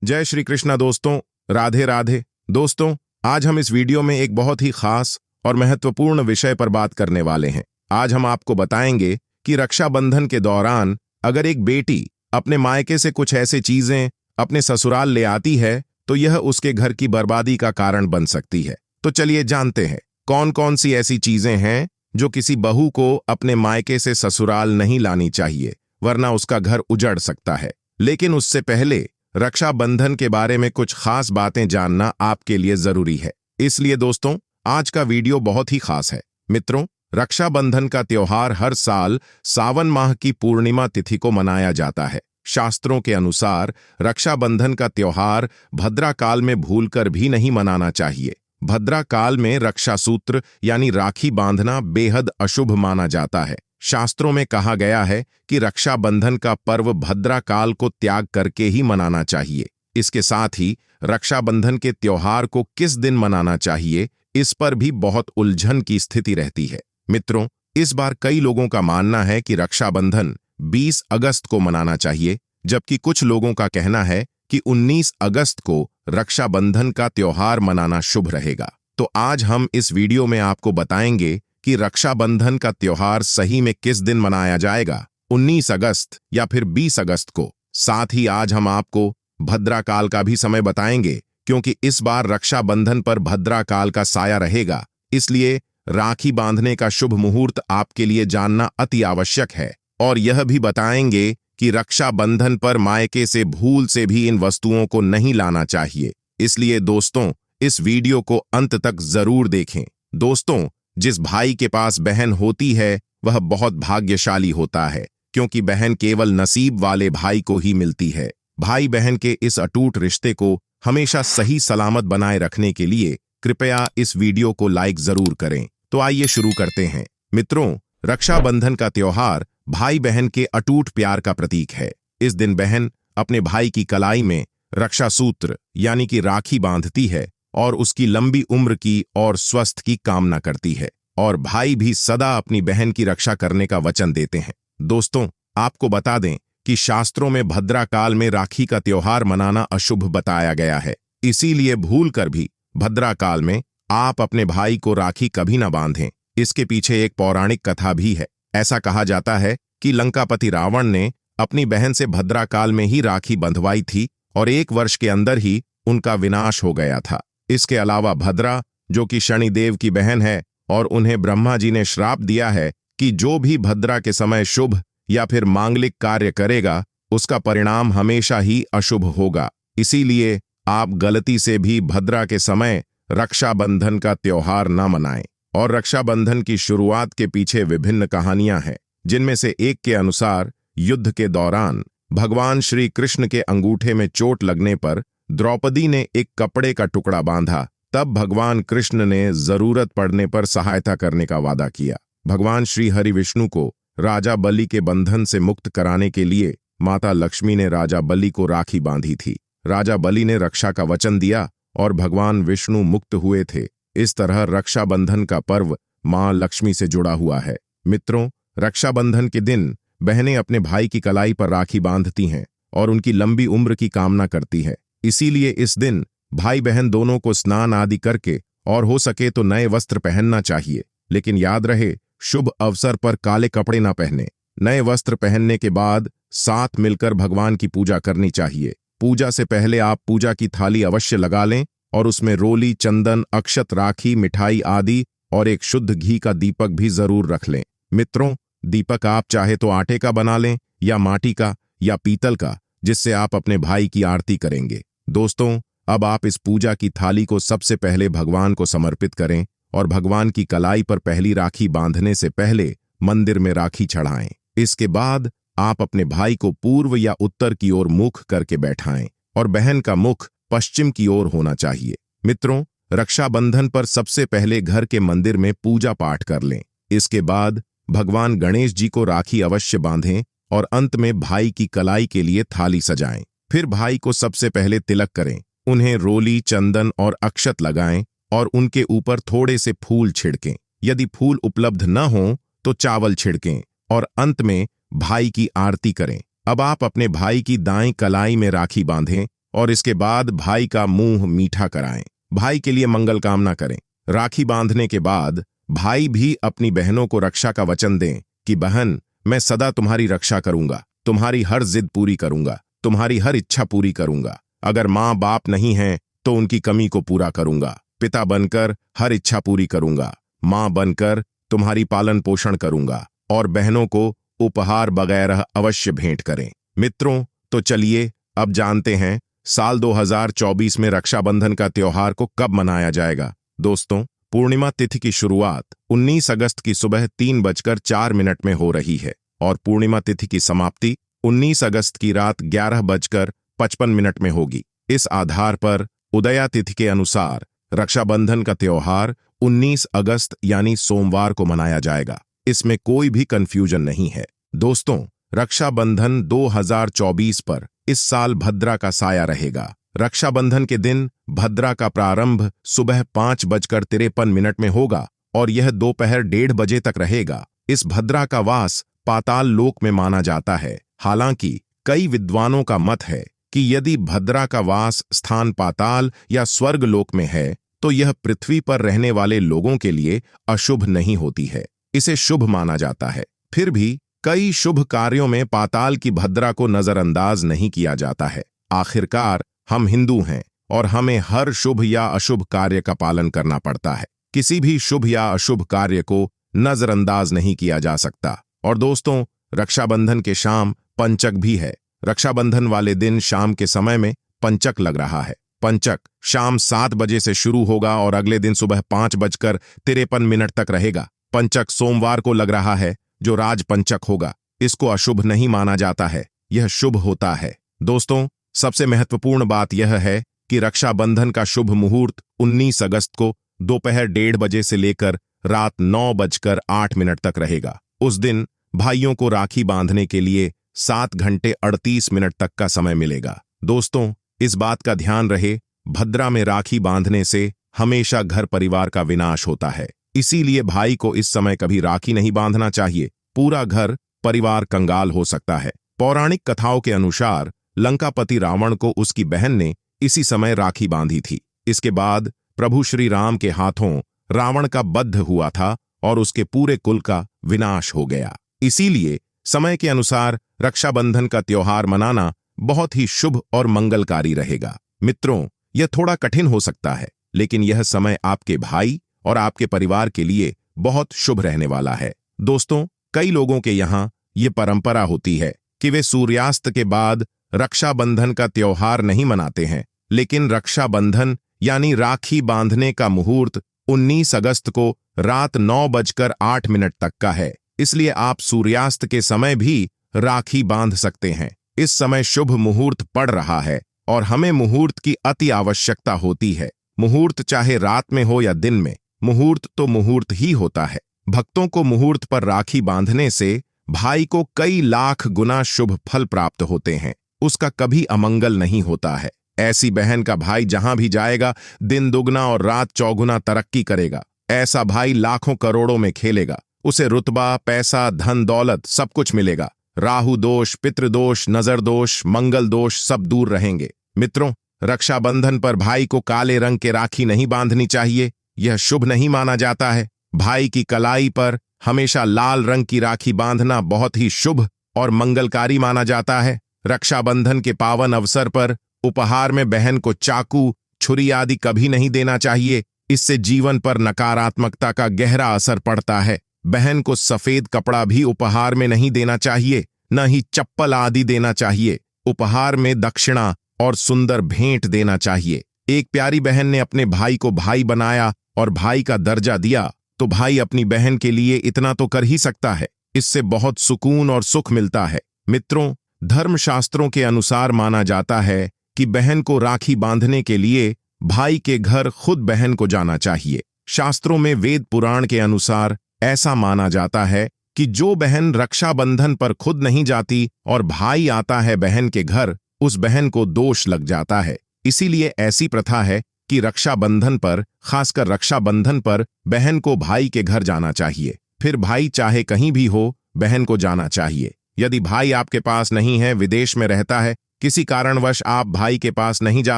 जय श्री कृष्णा दोस्तों, राधे राधे। दोस्तों, आज हम इस वीडियो में एक बहुत ही खास और महत्वपूर्ण विषय पर बात करने वाले हैं। आज हम आपको बताएंगे कि रक्षाबंधन के दौरान अगर एक बेटी अपने मायके से कुछ ऐसी चीजें अपने ससुराल ले आती है तो यह उसके घर की बर्बादी का कारण बन सकती है। तो चलिए जानते हैं कौन कौन सी ऐसी चीजें हैं जो किसी बहू को अपने मायके से ससुराल नहीं लानी चाहिए, वरना उसका घर उजड़ सकता है। लेकिन उससे पहले रक्षाबंधन के बारे में कुछ खास बातें जानना आपके लिए जरूरी है। इसलिए दोस्तों, आज का वीडियो बहुत ही खास है। मित्रों, रक्षाबंधन का त्योहार हर साल सावन माह की पूर्णिमा तिथि को मनाया जाता है। शास्त्रों के अनुसार रक्षाबंधन का त्योहार भद्रा काल में भूलकर भी नहीं मनाना चाहिए। भद्रा काल में रक्षा सूत्र यानी राखी बांधना बेहद अशुभ माना जाता है। शास्त्रों में कहा गया है कि रक्षाबंधन का पर्व भद्रा काल को त्याग करके ही मनाना चाहिए। इसके साथ ही रक्षाबंधन के त्योहार को किस दिन मनाना चाहिए, इस पर भी बहुत उलझन की स्थिति रहती है। मित्रों, इस बार कई लोगों का मानना है कि रक्षाबंधन 20 अगस्त को मनाना चाहिए, जबकि कुछ लोगों का कहना है कि 19 अगस्त को रक्षाबंधन का त्योहार मनाना शुभ रहेगा। तो आज हम इस वीडियो में आपको बताएंगे कि रक्षाबंधन का त्योहार सही में किस दिन मनाया जाएगा, 19 अगस्त या फिर 20 अगस्त को। साथ ही आज हम आपको भद्रा काल का भी समय बताएंगे, क्योंकि इस बार रक्षाबंधन पर भद्रा काल का साया रहेगा। इसलिए राखी बांधने का शुभ मुहूर्त आपके लिए जानना अति आवश्यक है। और यह भी बताएंगे कि रक्षाबंधन पर मायके से भूल से भी इन वस्तुओं को नहीं लाना चाहिए। इसलिए दोस्तों, इस वीडियो को अंत तक जरूर देखें। दोस्तों, जिस भाई के पास बहन होती है वह बहुत भाग्यशाली होता है, क्योंकि बहन केवल नसीब वाले भाई को ही मिलती है। भाई बहन के इस अटूट रिश्ते को हमेशा सही सलामत बनाए रखने के लिए कृपया इस वीडियो को लाइक जरूर करें। तो आइए शुरू करते हैं। मित्रों, रक्षाबंधन का त्योहार भाई बहन के अटूट प्यार का प्रतीक है। इस दिन बहन अपने भाई की कलाई में रक्षा सूत्र यानी कि राखी बांधती है और उसकी लंबी उम्र की और स्वस्थ की कामना करती है, और भाई भी सदा अपनी बहन की रक्षा करने का वचन देते हैं। दोस्तों, आपको बता दें कि शास्त्रों में भद्रा काल में राखी का त्योहार मनाना अशुभ बताया गया है। इसीलिए भूलकर भी भद्रा काल में आप अपने भाई को राखी कभी न बांधें। इसके पीछे एक पौराणिक कथा भी है। ऐसा कहा जाता है कि लंकापति रावण ने अपनी बहन से भद्रा काल में ही राखी बंधवाई थी और 1 वर्ष के अंदर ही उनका विनाश हो गया था। इसके अलावा भद्रा, जो कि शनिदेव की बहन है, और उन्हें ब्रह्मा जी ने श्राप दिया है कि जो भी भद्रा के समय शुभ या फिर मांगलिक कार्य करेगा उसका परिणाम हमेशा ही अशुभ होगा। इसीलिए आप गलती से भी भद्रा के समय रक्षाबंधन का त्योहार न मनाएं। और रक्षाबंधन की शुरुआत के पीछे विभिन्न कहानियां हैं, जिनमें से एक के अनुसार युद्ध के दौरान भगवान श्री कृष्ण के अंगूठे में चोट लगने पर द्रौपदी ने एक कपड़े का टुकड़ा बांधा। तब भगवान कृष्ण ने जरूरत पड़ने पर सहायता करने का वादा किया। भगवान श्री हरि विष्णु को राजा बलि के बंधन से मुक्त कराने के लिए माता लक्ष्मी ने राजा बलि को राखी बांधी थी। राजा बलि ने रक्षा का वचन दिया और भगवान विष्णु मुक्त हुए थे। इस तरह रक्षाबंधन का पर्व मां लक्ष्मी से जुड़ा हुआ है। मित्रों, रक्षाबंधन के दिन बहनें अपने भाई की कलाई पर राखी बांधती हैं और उनकी लंबी उम्र की कामना करती है। इसीलिए इस दिन भाई बहन दोनों को स्नान आदि करके और हो सके तो नए वस्त्र पहनना चाहिए। लेकिन याद रहे, शुभ अवसर पर काले कपड़े ना पहने। नए वस्त्र पहनने के बाद साथ मिलकर भगवान की पूजा करनी चाहिए। पूजा से पहले आप पूजा की थाली अवश्य लगा लें और उसमें रोली, चंदन, अक्षत, राखी, मिठाई आदि और एक शुद्ध घी का दीपक भी जरूर रख लें। मित्रों, दीपक आप चाहे तो आटे का बना लें या माटी का या पीतल का, जिससे आप अपने भाई की आरती करेंगे। दोस्तों, अब आप इस पूजा की थाली को सबसे पहले भगवान को समर्पित करें और भगवान की कलाई पर पहली राखी बांधने से पहले मंदिर में राखी चढ़ाएं। इसके बाद आप अपने भाई को पूर्व या उत्तर की ओर मुख करके बैठाएं और बहन का मुख पश्चिम की ओर होना चाहिए। मित्रों, रक्षाबंधन पर सबसे पहले घर के मंदिर में पूजा पाठ कर लें। इसके बाद भगवान गणेश जी को राखी अवश्य बांधें और अंत में भाई की कलाई के लिए थाली सजाएं। फिर भाई को सबसे पहले तिलक करें, उन्हें रोली, चंदन और अक्षत लगाएं और उनके ऊपर थोड़े से फूल छिड़कें। यदि फूल उपलब्ध न हो तो चावल छिड़कें और अंत में भाई की आरती करें। अब आप अपने भाई की दाईं कलाई में राखी बांधें और इसके बाद भाई का मुंह मीठा कराएं। भाई के लिए मंगल कामना करें। राखी बांधने के बाद भाई भी अपनी बहनों को रक्षा का वचन दें कि बहन, मैं सदा तुम्हारी रक्षा करूंगा, तुम्हारी हर जिद पूरी करूंगा, तुम्हारी हर इच्छा पूरी करूंगा। अगर माँ बाप नहीं हैं तो उनकी कमी को पूरा करूंगा। पिता बनकर हर इच्छा पूरी करूंगा। माँ बनकर तुम्हारी पालन पोषण करूंगा और बहनों को उपहार वगैरह अवश्य भेंट करें। मित्रों, तो चलिए अब जानते हैं साल 2024 में रक्षाबंधन का त्योहार को कब मनाया जाएगा। दोस्तों, पूर्णिमा तिथि की शुरुआत 19 अगस्त की सुबह 3:04 में हो रही है और पूर्णिमा तिथि की समाप्ति 19 अगस्त की रात 11:55 में होगी। इस आधार पर उदया तिथि के अनुसार रक्षाबंधन का त्योहार 19 अगस्त यानी सोमवार को मनाया जाएगा। इसमें कोई भी कंफ्यूजन नहीं है। दोस्तों, रक्षाबंधन 2024 पर इस साल भद्रा का साया रहेगा। रक्षाबंधन के दिन भद्रा का प्रारंभ सुबह 5:53 में होगा और यह दोपहर 1:30 बजे तक रहेगा। इस भद्रा का वास पाताल लोक में माना जाता है। हालांकि कई विद्वानों का मत है कि यदि भद्रा का वास स्थान पाताल या स्वर्ग लोक में है तो यह पृथ्वी पर रहने वाले लोगों के लिए अशुभ नहीं होती है, इसे शुभ माना जाता है। फिर भी कई शुभ कार्यों में पाताल की भद्रा को नजरअंदाज नहीं किया जाता है। आखिरकार हम हिंदू हैं और हमें हर शुभ या अशुभ कार्य का पालन करना पड़ता है। किसी भी शुभ या अशुभ कार्य को नजरअंदाज नहीं किया जा सकता। और दोस्तों, रक्षाबंधन के शाम पंचक भी है। रक्षाबंधन वाले दिन शाम के समय में पंचक लग रहा है। पंचक शाम 7 बजे से शुरू होगा और अगले दिन सुबह 5:53 तक रहेगा। पंचक सोमवार को लग रहा है, जो राज पंचक होगा। इसको अशुभ नहीं माना जाता है, यह शुभ होता है। दोस्तों, सबसे महत्वपूर्ण बात यह है कि रक्षाबंधन का शुभ मुहूर्त 19 अगस्त को दोपहर 1:30 बजे से लेकर रात 9:08 तक रहेगा। उस दिन भाइयों को राखी बांधने के लिए 7 घंटे 38 मिनट तक का समय मिलेगा। दोस्तों, इस बात का ध्यान रहे, भद्रा में राखी बांधने से हमेशा घर परिवार का विनाश होता है। इसीलिए भाई को इस समय कभी राखी नहीं बांधना चाहिए। पूरा घर परिवार कंगाल हो सकता है। पौराणिक कथाओं के अनुसार लंकापति रावण को उसकी बहन ने इसी समय राखी बांधी थी। इसके बाद प्रभु श्री राम के हाथों रावण का वध हुआ था और उसके पूरे कुल का विनाश हो गया। इसीलिए समय के अनुसार रक्षाबंधन का त्योहार मनाना बहुत ही शुभ और मंगलकारी रहेगा। मित्रों, यह थोड़ा कठिन हो सकता है, लेकिन यह समय आपके भाई और आपके परिवार के लिए बहुत शुभ रहने वाला है। दोस्तों, कई लोगों के यहाँ ये परंपरा होती है कि वे सूर्यास्त के बाद रक्षाबंधन का त्योहार नहीं मनाते हैं, लेकिन रक्षाबंधन यानी राखी बांधने का मुहूर्त 19 अगस्त को रात 9:08 तक का है। इसलिए आप सूर्यास्त के समय भी राखी बांध सकते हैं। इस समय शुभ मुहूर्त पड़ रहा है और हमें मुहूर्त की अति आवश्यकता होती है। मुहूर्त चाहे रात में हो या दिन में, मुहूर्त तो मुहूर्त ही होता है। भक्तों को मुहूर्त पर राखी बांधने से भाई को कई लाख गुना शुभ फल प्राप्त होते हैं। उसका कभी अमंगल नहीं होता है। ऐसी बहन का भाई जहां भी जाएगा, दिन दुगना और रात चौगुना तरक्की करेगा। ऐसा भाई लाखों करोड़ों में खेलेगा। उसे रुतबा, पैसा, धन दौलत सब कुछ मिलेगा। राहु दोष, पितृदोष, नजर दोष, मंगल दोष सब दूर रहेंगे। मित्रों, रक्षाबंधन पर भाई को काले रंग के राखी नहीं बांधनी चाहिए, यह शुभ नहीं माना जाता है। भाई की कलाई पर हमेशा लाल रंग की राखी बांधना बहुत ही शुभ और मंगलकारी माना जाता है। रक्षाबंधन के पावन अवसर पर उपहार में बहन को चाकू, छुरी आदि कभी नहीं देना चाहिए। इससे जीवन पर नकारात्मकता का गहरा असर पड़ता है। बहन को सफेद कपड़ा भी उपहार में नहीं देना चाहिए, न ही चप्पल आदि देना चाहिए। उपहार में दक्षिणा और सुंदर भेंट देना चाहिए। एक प्यारी बहन ने अपने भाई को भाई बनाया और भाई का दर्जा दिया, तो भाई अपनी बहन के लिए इतना तो कर ही सकता है। इससे बहुत सुकून और सुख मिलता है। मित्रों, धर्मशास्त्रों के अनुसार माना जाता है कि बहन को राखी बांधने के लिए भाई के घर खुद बहन को जाना चाहिए। शास्त्रों में वेद पुराण के अनुसार ऐसा माना जाता है कि जो बहन रक्षाबंधन पर खुद नहीं जाती और भाई आता है बहन के घर, उस बहन को दोष लग जाता है। इसीलिए ऐसी प्रथा है कि रक्षाबंधन पर, खासकर रक्षाबंधन पर, बहन को भाई के घर जाना चाहिए। फिर भाई चाहे कहीं भी हो, बहन को जाना चाहिए। यदि भाई आपके पास नहीं है, विदेश में रहता है, किसी कारणवश आप भाई के पास नहीं जा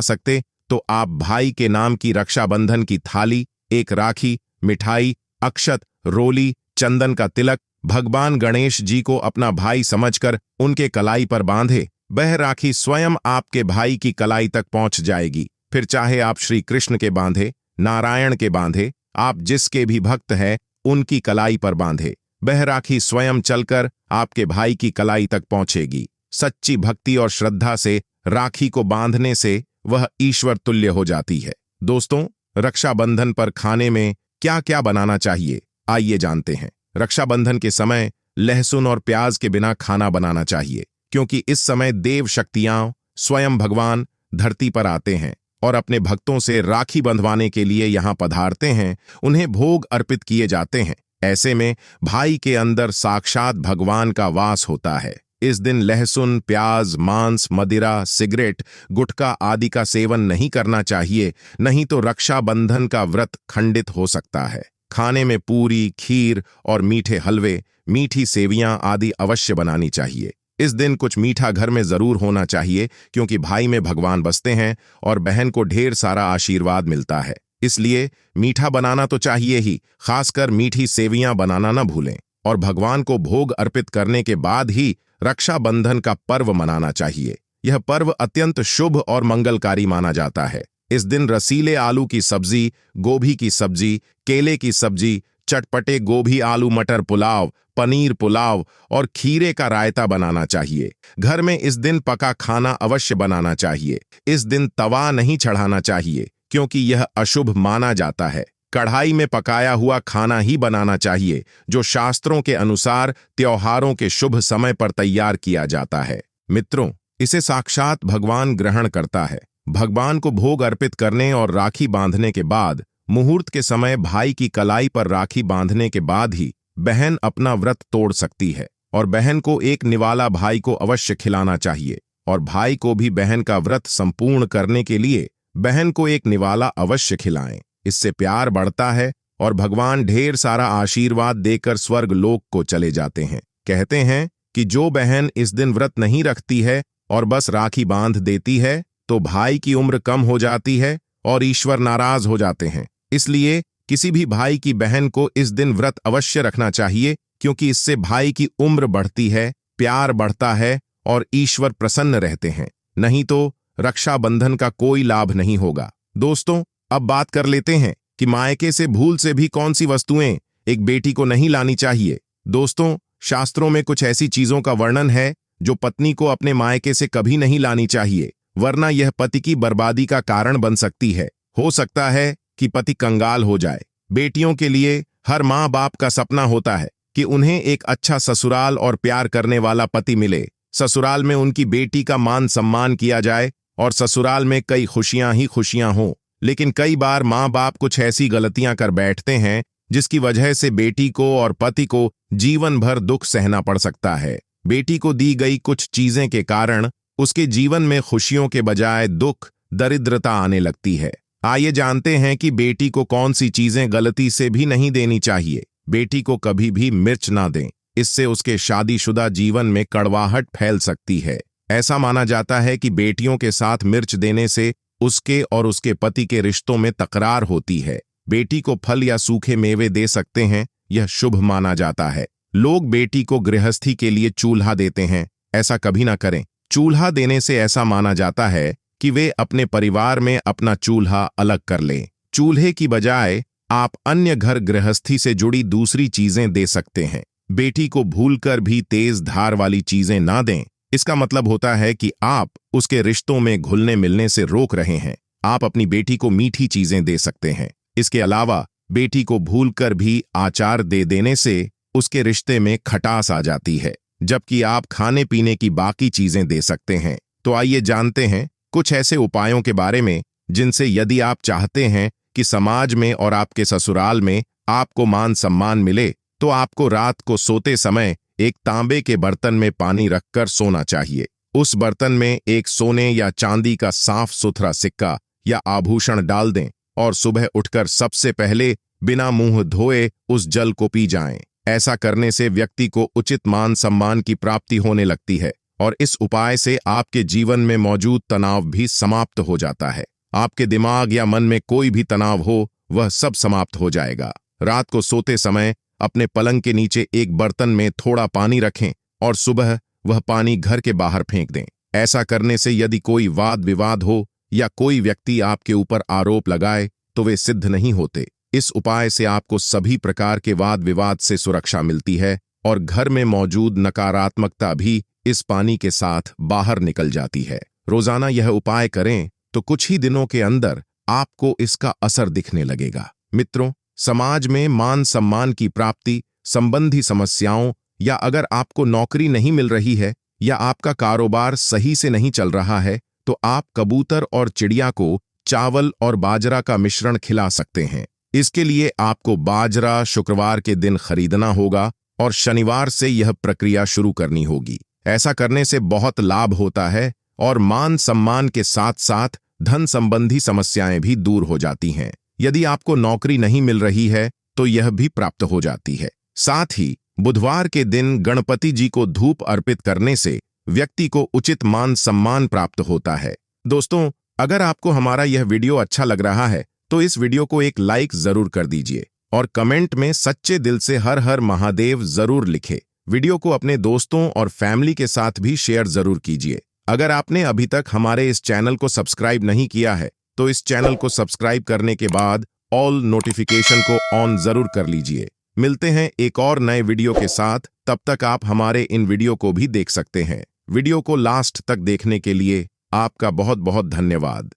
सकते तो आप भाई के नाम की रक्षाबंधन की थाली, एक राखी, मिठाई, अक्षत, रोली, चंदन का तिलक भगवान गणेश जी को अपना भाई समझकर उनके कलाई पर बांधे। वह राखी स्वयं आपके भाई की कलाई तक पहुंच जाएगी। फिर चाहे आप श्री कृष्ण के बांधे, नारायण के बांधे, आप जिसके भी भक्त हैं उनकी कलाई पर बांधे, वह राखी स्वयं चलकर आपके भाई की कलाई तक पहुंचेगी। सच्ची भक्ति और श्रद्धा से राखी को बांधने से वह ईश्वर तुल्य हो जाती है। दोस्तों, रक्षाबंधन पर खाने में क्या क्या बनाना चाहिए, आइए जानते हैं। रक्षाबंधन के समय लहसुन और प्याज के बिना खाना बनाना चाहिए, क्योंकि इस समय देव शक्तियां स्वयं भगवान धरती पर आते हैं और अपने भक्तों से राखी बंधवाने के लिए यहाँ पधारते हैं, उन्हें भोग अर्पित किए जाते हैं। ऐसे में भाई के अंदर साक्षात भगवान का वास होता है। इस दिन लहसुन, प्याज, मांस, मदिरा, सिगरेट, गुटखा आदि का सेवन नहीं करना चाहिए, नहीं तो रक्षाबंधन का व्रत खंडित हो सकता है। खाने में पूरी, खीर और मीठे हलवे, मीठी सेवियां आदि अवश्य बनानी चाहिए। इस दिन कुछ मीठा घर में जरूर होना चाहिए, क्योंकि भाई में भगवान बसते हैं और बहन को ढेर सारा आशीर्वाद मिलता है। इसलिए मीठा बनाना तो चाहिए ही, खासकर मीठी सेवियां बनाना न भूलें। और भगवान को भोग अर्पित करने के बाद ही रक्षाबंधन का पर्व मनाना चाहिए। यह पर्व अत्यंत शुभ और मंगलकारी माना जाता है। इस दिन रसीले आलू की सब्जी, गोभी की सब्जी, केले की सब्जी, चटपटे गोभी आलू मटर पुलाव, पनीर पुलाव और खीरे का रायता बनाना चाहिए। घर में इस दिन पका खाना अवश्य बनाना चाहिए। इस दिन तवा नहीं चढ़ाना चाहिए, क्योंकि यह अशुभ माना जाता है। कढ़ाई में पकाया हुआ खाना ही बनाना चाहिए, जो शास्त्रों के अनुसार त्योहारों के शुभ समय पर तैयार किया जाता है। मित्रों, इसे साक्षात भगवान ग्रहण करता है। भगवान को भोग अर्पित करने और राखी बांधने के बाद मुहूर्त के समय भाई की कलाई पर राखी बांधने के बाद ही बहन अपना व्रत तोड़ सकती है, और बहन को एक निवाला भाई को अवश्य खिलाना चाहिए। और भाई को भी बहन का व्रत संपूर्ण करने के लिए बहन को एक निवाला अवश्य खिलाएं। इससे प्यार बढ़ता है और भगवान ढेर सारा आशीर्वाद देकर स्वर्ग लोक को चले जाते हैं। कहते हैं कि जो बहन इस दिन व्रत नहीं रखती है और बस राखी बांध देती है, तो भाई की उम्र कम हो जाती है और ईश्वर नाराज हो जाते हैं। इसलिए किसी भी भाई की बहन को इस दिन व्रत अवश्य रखना चाहिए, क्योंकि इससे भाई की उम्र बढ़ती है, प्यार बढ़ता है और ईश्वर प्रसन्न रहते हैं। नहीं तो रक्षाबंधन का कोई लाभ नहीं होगा। दोस्तों, अब बात कर लेते हैं कि मायके से भूल से भी कौन सी वस्तुएं एक बेटी को नहीं लानी चाहिए। दोस्तों, शास्त्रों में कुछ ऐसी चीजों का वर्णन है जो पत्नी को अपने मायके से कभी नहीं लानी चाहिए, वरना यह पति की बर्बादी का कारण बन सकती है। हो सकता है कि पति कंगाल हो जाए। बेटियों के लिए हर माँ बाप का सपना होता है कि उन्हें एक अच्छा ससुराल और प्यार करने वाला पति मिले। ससुराल में उनकी बेटी का मान सम्मान किया जाए और ससुराल में कई खुशियां ही खुशियां हों। लेकिन कई बार माँ बाप कुछ ऐसी गलतियां कर बैठते हैं जिसकी वजह से बेटी को और पति को जीवन भर दुख सहना पड़ सकता है। बेटी को दी गई कुछ चीजें के कारण उसके जीवन में खुशियों के बजाय दुख, दरिद्रता आने लगती है। आइए जानते हैं कि बेटी को कौन सी चीजें गलती से भी नहीं देनी चाहिए। बेटी को कभी भी मिर्च ना दें, इससे उसके शादीशुदा जीवन में कड़वाहट फैल सकती है। ऐसा माना जाता है कि बेटियों के साथ मिर्च देने से उसके और उसके पति के रिश्तों में तकरार होती है। बेटी को फल या सूखे मेवे दे सकते हैं, यह शुभ माना जाता है। लोग बेटी को गृहस्थी के लिए चूल्हा देते हैं, ऐसा कभी ना करें। चूल्हा देने से ऐसा माना जाता है कि वे अपने परिवार में अपना चूल्हा अलग कर लें। चूल्हे की बजाय आप अन्य घर गृहस्थी से जुड़ी दूसरी चीजें दे सकते हैं। बेटी को भूलकर भी तेज धार वाली चीजें ना दें। इसका मतलब होता है कि आप उसके रिश्तों में घुलने मिलने से रोक रहे हैं। आप अपनी बेटी को मीठी चीजें दे सकते हैं। इसके अलावा बेटी को भूलकर भी आचार दे देने से उसके रिश्ते में खटास आ जाती है, जबकि आप खाने पीने की बाकी चीजें दे सकते हैं। तो आइए जानते हैं कुछ ऐसे उपायों के बारे में जिनसे यदि आप चाहते हैं कि समाज में और आपके ससुराल में आपको मान सम्मान मिले, तो आपको रात को सोते समय एक तांबे के बर्तन में पानी रखकर सोना चाहिए। उस बर्तन में एक सोने या चांदी का साफ सुथरा सिक्का या आभूषण डाल दें और सुबह उठकर सबसे पहले बिना मुंह धोए उस जल को पी जाएं। ऐसा करने से व्यक्ति को उचित मान सम्मान की प्राप्ति होने लगती है और इस उपाय से आपके जीवन में मौजूद तनाव भी समाप्त हो जाता है। आपके दिमाग या मन में कोई भी तनाव हो, वह सब समाप्त हो जाएगा। रात को सोते समय अपने पलंग के नीचे एक बर्तन में थोड़ा पानी रखें और सुबह वह पानी घर के बाहर फेंक दें। ऐसा करने से यदि कोई वाद विवाद हो या कोई व्यक्ति आपके ऊपर आरोप लगाए तो वे सिद्ध नहीं होते। इस उपाय से आपको सभी प्रकार के वाद विवाद से सुरक्षा मिलती है और घर में मौजूद नकारात्मकता भी इस पानी के साथ बाहर निकल जाती है। रोजाना यह उपाय करें तो कुछ ही दिनों के अंदर आपको इसका असर दिखने लगेगा। मित्रों, समाज में मान सम्मान की प्राप्ति संबंधी समस्याओं या अगर आपको नौकरी नहीं मिल रही है या आपका कारोबार सही से नहीं चल रहा है तो आप कबूतर और चिड़िया को चावल और बाजरा का मिश्रण खिला सकते हैं। इसके लिए आपको बाजरा शुक्रवार के दिन खरीदना होगा और शनिवार से यह प्रक्रिया शुरू करनी होगी। ऐसा करने से बहुत लाभ होता है और मान सम्मान के साथ साथ धन संबंधी समस्याएं भी दूर हो जाती हैं। यदि आपको नौकरी नहीं मिल रही है तो यह भी प्राप्त हो जाती है। साथ ही बुधवार के दिन गणपति जी को धूप अर्पित करने से व्यक्ति को उचित मान सम्मान प्राप्त होता है। दोस्तों, अगर आपको हमारा यह वीडियो अच्छा लग रहा है तो इस वीडियो को एक लाइक जरूर कर दीजिए और कमेंट में सच्चे दिल से हर हर महादेव जरूर लिखे। वीडियो को अपने दोस्तों और फैमिली के साथ भी शेयर जरूर कीजिए। अगर आपने अभी तक हमारे इस चैनल को सब्सक्राइब नहीं किया है तो इस चैनल को सब्सक्राइब करने के बाद ऑल नोटिफिकेशन को ऑन जरूर कर लीजिए। मिलते हैं एक और नए वीडियो के साथ, तब तक आप हमारे इन वीडियो को भी देख सकते हैं। वीडियो को लास्ट तक देखने के लिए आपका बहुत बहुत धन्यवाद।